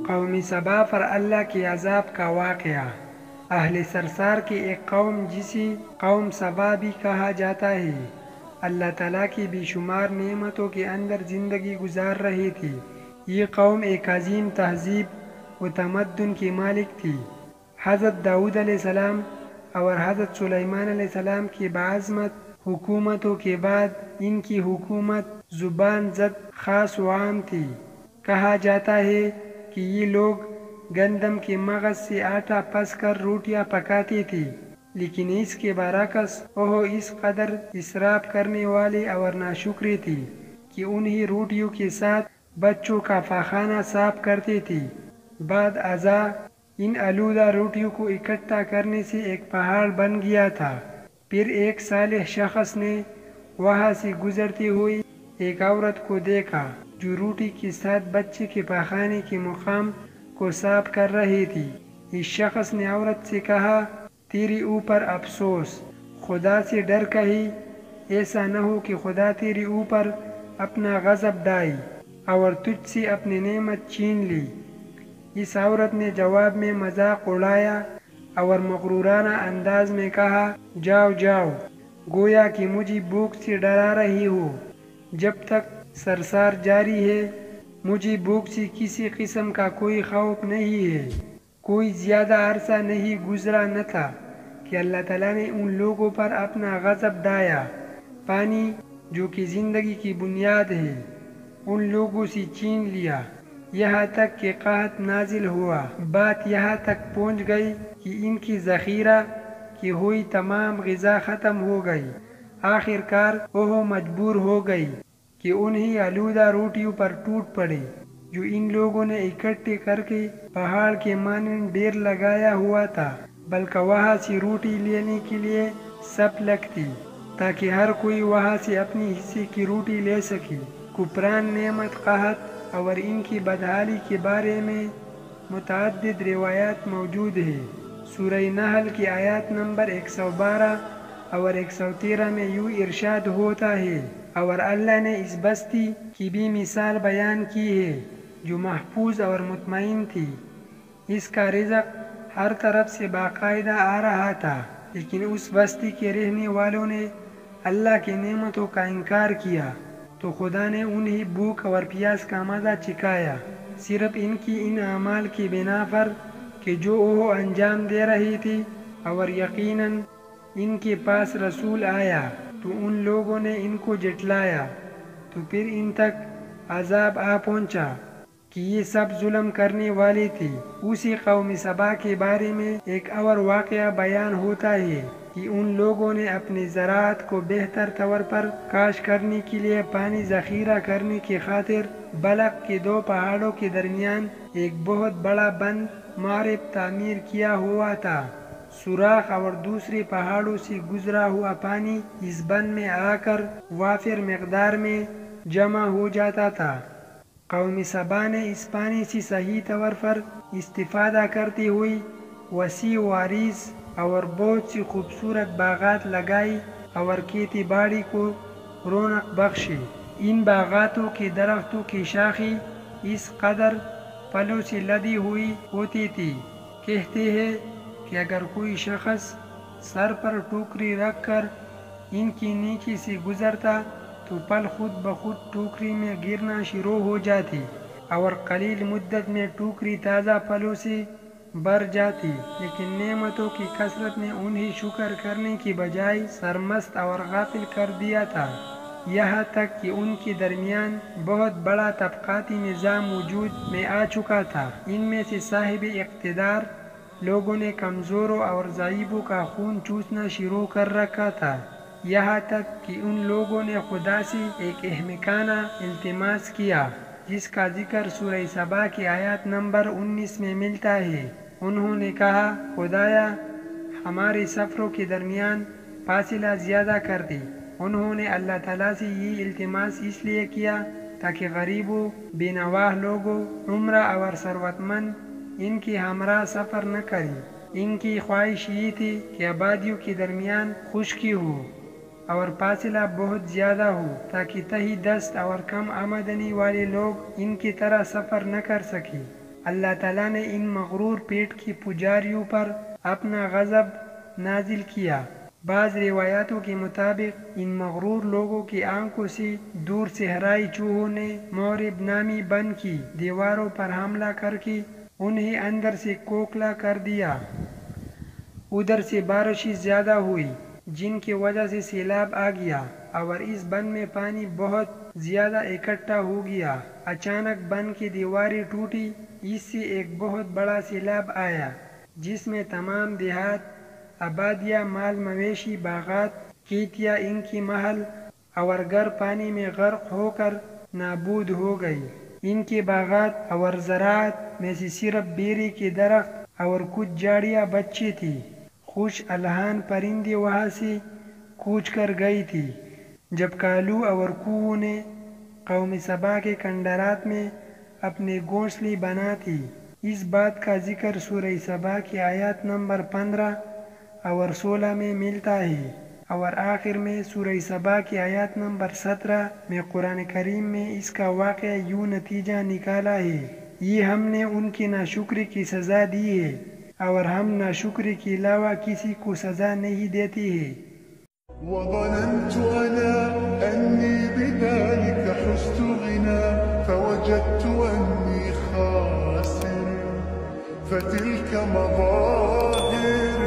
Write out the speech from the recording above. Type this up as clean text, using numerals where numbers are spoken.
قوم سبا پر اللہ کے عذاب کا واقعہ۔ اہل سرسار کی ایک قوم جسے قوم سبا بھی کہا جاتا ہے، اللہ تعالیٰ کی بے شمار نعمتوں کے اندر زندگی گزار رہی تھی۔ یہ قوم ایک عظیم تہذیب و تمدن کی مالک تھی۔ حضرت داؤد علیہ السلام اور حضرت سلیمان علیہ السلام کی باعظمت حکومتوں کے بعد ان کی حکومت زبان زد خاص و عام تھی۔ کہا جاتا ہے کہ یہ لوگ گندم کے مغز سے آٹا پس کر روٹیاں پکاتی تھی، لیکن اس کے برعکس وہ اس قدر اسراف کرنے والے اور ناشکری تھی کہ انہی روٹیوں کے ساتھ بچوں کا پاخانہ صاف کرتی تھی۔ بعد ازاں ان آلودہ روٹیوں کو اکٹھا کرنے سے ایک پہاڑ بن گیا تھا۔ پھر ایک صالح شخص نے وہاں سے گزرتی ہوئی ایک عورت کو دیکھا جو روٹی کے ساتھ بچے کے پاخانے کے مقام کو صاف کر رہی تھی۔ اس شخص نے عورت سے کہا، تیرے اوپر افسوس، خدا سے ڈر، کہیں ایسا نہ ہو کہ خدا تیرے اوپر اپنا غضب ڈالے اور تجھ سے اپنی نعمت چھین لی۔ اس عورت نے جواب میں مذاق اڑایا اور مغرورانہ انداز میں کہا، جاؤ جاؤ، گویا کہ مجھے بھوک سے ڈرا رہی ہو۔ جب تک سرسار جاری ہے مجھے بھوک سے کسی قسم کا کوئی خوف نہیں ہے۔ کوئی زیادہ عرصہ نہیں گزرا نہ تھا کہ اللہ تعالیٰ نے ان لوگوں پر اپنا غضب ڈالا۔ پانی جو کہ زندگی کی بنیاد ہے ان لوگوں سے چھین لیا، یہاں تک کہ قحط نازل ہوا۔ بات یہاں تک پہنچ گئی کہ ان کی ذخیرہ کی ہوئی تمام غذا ختم ہو گئی۔ آخر کار وہ مجبور ہو گئی کہ انہیں آلودہ روٹیوں پر ٹوٹ پڑے جو ان لوگوں نے اکٹھے کر کے پہاڑ کے مانند ڈھیر لگایا ہوا تھا، بلکہ وہاں سے روٹی لینے کے لیے سب لگتی تاکہ ہر کوئی وہاں سے اپنی حصے کی روٹی لے سکے۔ کفران نعمت، قحط اور ان کی بدحالی کے بارے میں متعدد روایات موجود ہیں۔ سورہ نحل کی آیات نمبر 112 اور 113 میں یوں ارشاد ہوتا ہے، اور اللہ نے اس بستی کی بھی مثال بیان کی ہے جو محفوظ اور مطمئن تھی۔ اس کا رزق ہر طرف سے باقاعدہ آ رہا تھا، لیکن اس بستی کے رہنے والوں نے اللہ کی نعمتوں کا انکار کیا تو خدا نے انہیں بھوک اور پیاس کا مزہ چکھایا، صرف ان کی ان اعمال کی بنا پر کہ جو وہ انجام دے رہی تھی۔ اور یقیناً ان کے پاس رسول آیا تو ان لوگوں نے ان کو جھٹلایا، تو پھر ان تک عذاب آ پہنچا کہ یہ سب ظلم کرنے والے تھے۔ اسی قوم سبا کے بارے میں ایک اور واقعہ بیان ہوتا ہے کہ ان لوگوں نے اپنی زراعت کو بہتر طور پر کاشت کرنے کے لیے پانی ذخیرہ کرنے کی خاطر بلق کے دو پہاڑوں کے درمیان ایک بہت بڑا بند معرب تعمیر کیا ہوا تھا۔ سوراخ اور دوسرے پہاڑوں سے گزرا ہوا پانی اس بند میں آ کر وافر مقدار میں جمع ہو جاتا تھا۔ قوم سبا نے اس پانی سے صحیح طور پر استفادہ کرتے ہوئے وسیع و عریض اور بہت سی خوبصورت باغات لگائی اور کھیتی باڑی کو رونق بخشی۔ ان باغاتوں کے درختوں کی شاخیں اس قدر پھلوں سے لدی ہوئی ہوتی تھی، کہتے ہیں کہ اگر کوئی شخص سر پر ٹوکری رکھ کر ان کے نیچے سے گزرتا تو پھل خود بخود ٹوکری میں گرنا شروع ہو جاتی اور قلیل مدت میں ٹوکری تازہ پھلوں سے بھر جاتی، لیکن نعمتوں کی کثرت نے انہیں شکر کرنے کی بجائے سرمست اور غافل کر دیا تھا، یہاں تک کہ ان کے درمیان بہت بڑا طبقاتی نظام وجود میں آ چکا تھا۔ ان میں سے صاحب اقتدار لوگوں نے کمزوروں اور ضعیفوں کا خون چوسنا شروع کر رکھا تھا، یہاں تک کہ ان لوگوں نے خدا سے ایک احمقانہ التماس کیا جس کا ذکر سورہ سبا کی آیات نمبر 19 میں ملتا ہے۔ انہوں نے کہا، خدایا ہمارے سفروں کے درمیان فاصلہ زیادہ کر دے۔ انہوں نے اللہ تعالیٰ سے یہ التماس اس لیے کیا تاکہ غریبوں، بے نواح لوگوں، عمرہ اور ثروت مند ان کے ہمراہ سفر نہ کریں۔ ان کی خواہش یہ تھی کہ آبادیوں کے درمیان خشکی ہو اور فاصلہ بہت زیادہ ہو تاکہ تہی دست اور کم آمدنی والے لوگ ان کی طرح سفر نہ کر سکیں۔ اللہ تعالیٰ نے ان مغرور پیٹ کی پجاریوں پر اپنا غضب نازل کیا۔ بعض روایاتوں کے مطابق ان مغرور لوگوں کی آنکھوں سے دور صحرائی چوہوں نے مورب نامی بن کی دیواروں پر حملہ کر کے انہیں اندر سے کھوکھلا کر دیا۔ ادھر سے بارشیں زیادہ ہوئی جن کی وجہ سے سیلاب آ گیا اور اس بن میں پانی بہت زیادہ اکٹھا ہو گیا۔ اچانک بن کی دیواریں ٹوٹی، اس سے ایک بہت بڑا سیلاب آیا جس میں تمام دیہات، آبادیاں، مال مویشی، باغات، کھیتیاں، ان کی محل اور گھر پانی میں غرق ہو کر نابود ہو گئی۔ ان کے باغات اور زراعت میں سے صرف بیری کے درخت اور کچھ جھاڑیاں بچی تھی۔ خوش الحان پرندے وہاں سے کوچ کر گئی تھی۔ جب کالو اور کوہو نے قوم سبا کے کھنڈرات میں اپنے گھونسلے بنا تھی۔ اس بات کا ذکر سورہ سبا کی آیات نمبر 15 اور 16 میں ملتا ہے، اور آخر میں سورہ سبا کی آیات نمبر 17 میں قرآن کریم میں اس کا واقعہ یوں نتیجہ نکالا ہے: یہ ہم نے ان کی ناشکری کی سزا دی ہے اور ہم ناشکری کے علاوہ کسی کو سزا نہیں دیتے ہیں۔ وظننت أنا أني بذلك حزت غنى فوجدت أني خاسر فتلك مظاهر